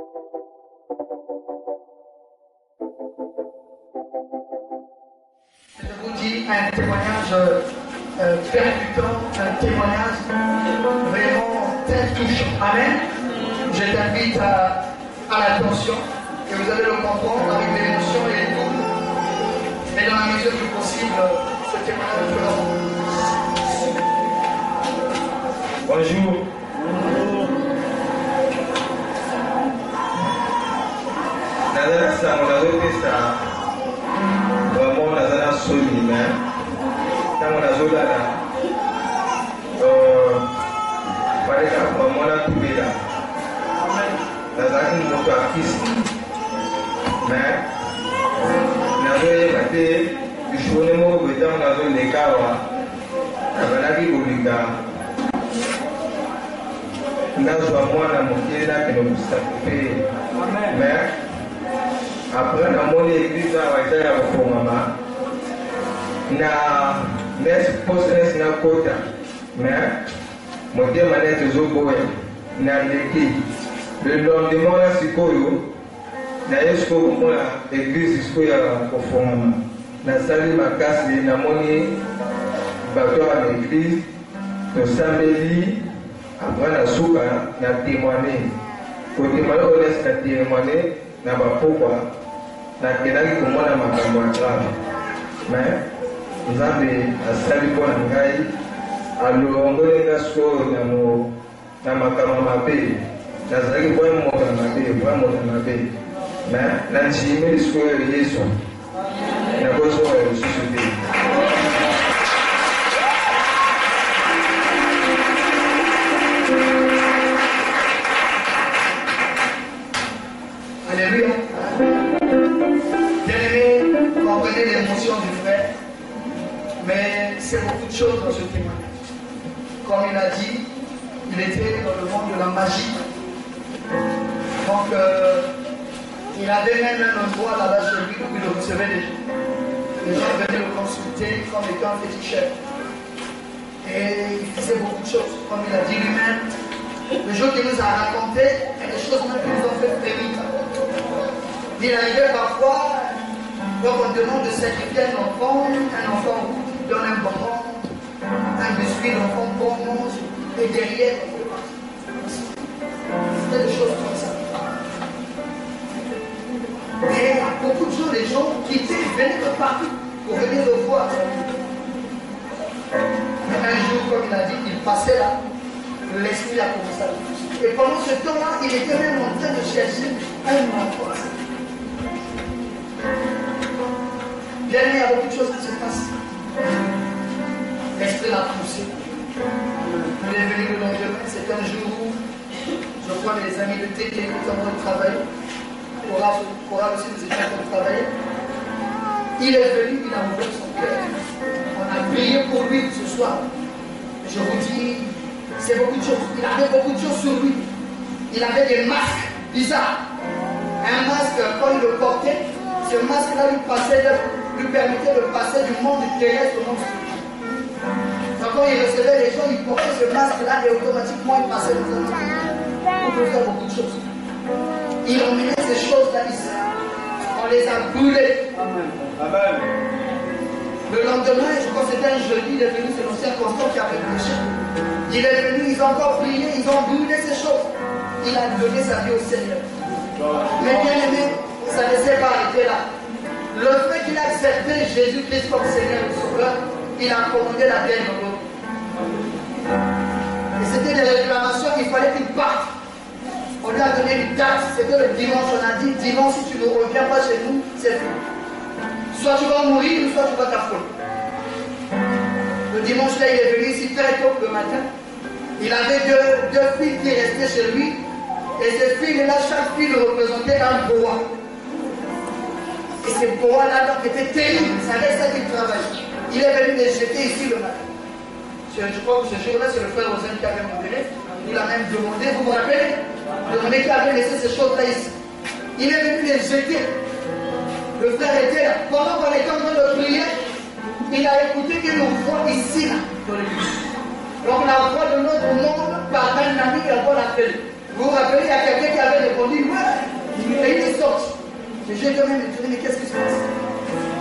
Je vous dis un témoignage percutant, un témoignage vraiment très touchant. Amen. Je t'invite à l'attention et vous allez le comprendre avec l'émotion et tout. Mais dans la mesure du possible, ce témoignage sera. Bonjour. Nazana sango nazopesa vraiment nazana soni mais ntango nazolala baleka vraiment natubela nazalaki moto akisi mais nazoyeba te journe moko boye ntango nazoleka awa nabalaki kolinga nazwa mwana moke nakende kosape mais après namoni église awa eza ya kofongama na poste nakota mais motema neti ezoboya naleki le lendemain wana sikoyo naye sikoyo komona église sikoyo ya kofongama nasali makasi namoni bato ya l'église tosambeli après nasuka na témoigner kotémoigner oyo nesi na témoigner na bapokwa nakendaki komona makambo ya grave mais nzambe asali mpo na ngai alongoli nga sikoyo na makambo mabe nazalaki vraimen moto ya mabe vraimen moto ya mabe mais nandimeli sikoyo yesu nakozwa lisusu te. Alléluia. Bien-aimé, comprenez l'émotion du frère, mais c'est beaucoup de choses dans ce témoignage. Comme il a dit, il était dans le monde de la magie. Donc, il avait même un endroit là-bas chez lui où il recevait des gens. Les gens venaient le consulter comme étant un féticheur. Et il faisait beaucoup de choses, comme il a dit lui-même. Le jour qu'il nous a raconté, il y a des choses même qui nous ont fait frémir. Il arrivait parfois, quand on demande de sacrifier un enfant donne un bonbon, un biscuit, l'enfant bon mange, et derrière, c'était des choses comme ça. Et il y a beaucoup de gens, les gens qui venaient de partout pour venir le voir. Mais un jour, comme il a dit, il passait là, l'esprit a commencé à le toucher. Et pendant ce temps-là, il était même en train de chercher un enfant. Bien, il y a beaucoup de choses qui se passent. L'esprit l'a poussé. Il est venu le lendemain, c'est un jour où je crois mes amis de TT étaient en train de travailler. Cora aussi nous étions en train de travailler. Il est venu, il a ouvert son cœur. On a prié pour lui ce soir. Je vous dis, c'est beaucoup de choses. Il avait beaucoup de choses sur lui. Il avait des masques bizarres. Un masque, quand il le portait, ce masque-là lui permettait de passer du monde terrestre au monde spirituel. Donc quand il recevait les gens, il portait ce masque-là et automatiquement il passait dans un monde. On peut faire beaucoup de choses. Il emmenait ces choses-là ici. On les a brûlées. Amen. Le lendemain, je crois que c'était un jeudi, il est venu, c'est l'ancien Constant qui avait prêché. Il est venu, ils ont encore prié, ils ont brûlé ces choses. Il a donné sa vie au Seigneur. Mais bien aimé, ça ne s'est pas arrêté là. Le fait qu'il a accepté Jésus-Christ comme Seigneur et Sauveur, il a commandé la bienvenue. Et c'était des réclamations qu'il fallait qu'il parte. On lui a donné une date, c'était le dimanche, on a dit, dimanche, si tu ne reviens pas chez nous, c'est fini. Soit tu vas mourir, ou soit tu vas t'affoler. Le dimanche là, il est venu ici très tôt le matin. Il avait deux filles qui restaient chez lui. Et ces filles-là, chaque fille représentait un boa. Et ces boas-là étaient terribles. C'est avec ça qu'il travaillait. Il est venu les jeter ici le matin. Je crois que ce jour-là, c'est le frère Rosen qui avait modéré. Il a même demandé, vous vous rappelez, demandé qui avait laissé ces choses-là ici. Il est venu les jeter. Le frère était là. Pendant qu'on était en train de prier, il a écouté une voix ici, là, dans l'église. Donc la voix de notre monde, par un ami, la voix l'appelle. Vous vous rappelez, il y a quelqu'un qui avait répondu, ouais, J'ai quand même étonné, mais qu'est-ce qui se passe?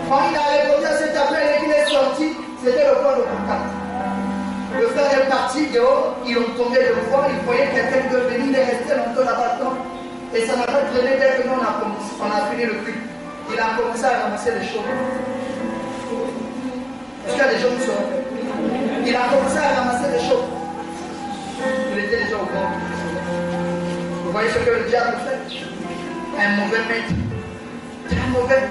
Quand il a répondu à cet appel et qu'il est sorti, c'était le point de contact. Le frère est parti dehors, ils ont tombé de voir, ils voyaient quelqu'un de venir, il est resté longtemps là-bas. Et ça n'a pas traîné dès que nous on a fini le culte. Il a commencé à ramasser les choses. Est-ce qu'il y a des gens qui sont là? Il a commencé à ramasser les choses. Il était déjà au bord. Vous voyez ce que le diable fait? Un mauvais maître. Très mauvais.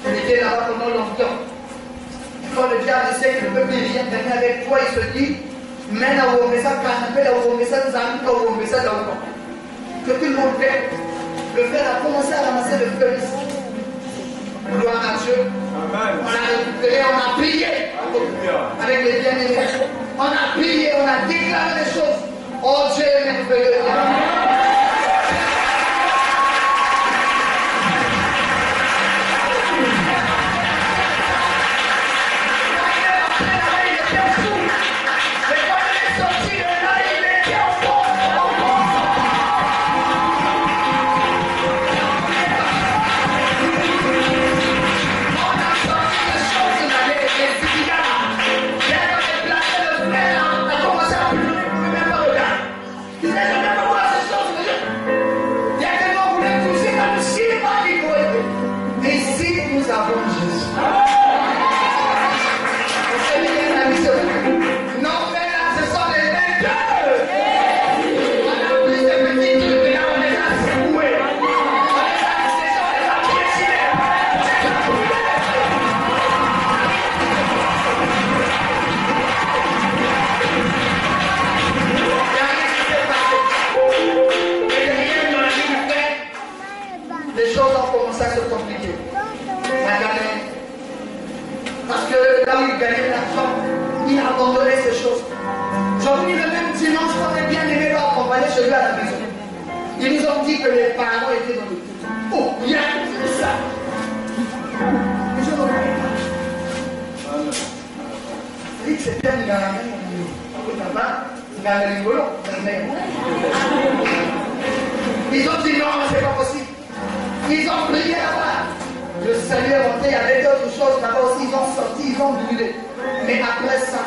Il était là-bas pendant longtemps. Quand le diable sait qu'il ne peut plus rien gagner avec toi, il se dit, mène à Womesa, canapé, à Womesa, Zami, à Womesa, là-haut. Que tout le monde fait. Le frère a commencé à ramasser le feu ici. Gloire à Dieu. Amen. On a récupéré, on a prié avec les bien-aimés. On a prié, on a déclaré les choses. Oh Dieu est merveilleux. Ils nous ont dit que les parents étaient dans le culte. Oh, il y a tout ça. Mais je ne comprends pas. Il dit que c'était un gamin. Ils ont dit non, c'est pas possible. Ils ont prié là-bas. Le salut est monté, il y avait d'autres choses là-bas aussi. Ils ont sorti, ils ont brûlé. Mais après ça,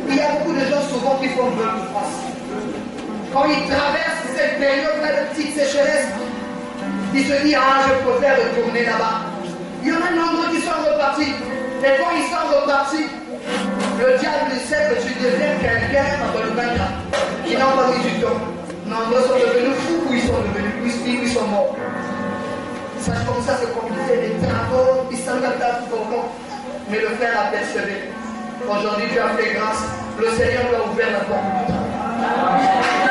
il y a beaucoup de gens souvent qui font de France. Quand ils traversent cette période-là de petite sécheresse, ils se disent, ah, je préfère retourner là-bas. Il y en a nombreux qui sont repartis. Et quand ils sont repartis, le diable sait que tu deviens quelqu'un dans le bain qui n'ont pas mis du temps. Nombreux sont devenus fous ou ils sont devenus puisqu'ils ils sont morts. Ça commence à se compliquer, les travaux, ils s'en adaptent beaucoup. Mais le frère a persévéré. Aujourd'hui, tu as fait grâce. Le Seigneur lui a ouvert la porte du travail.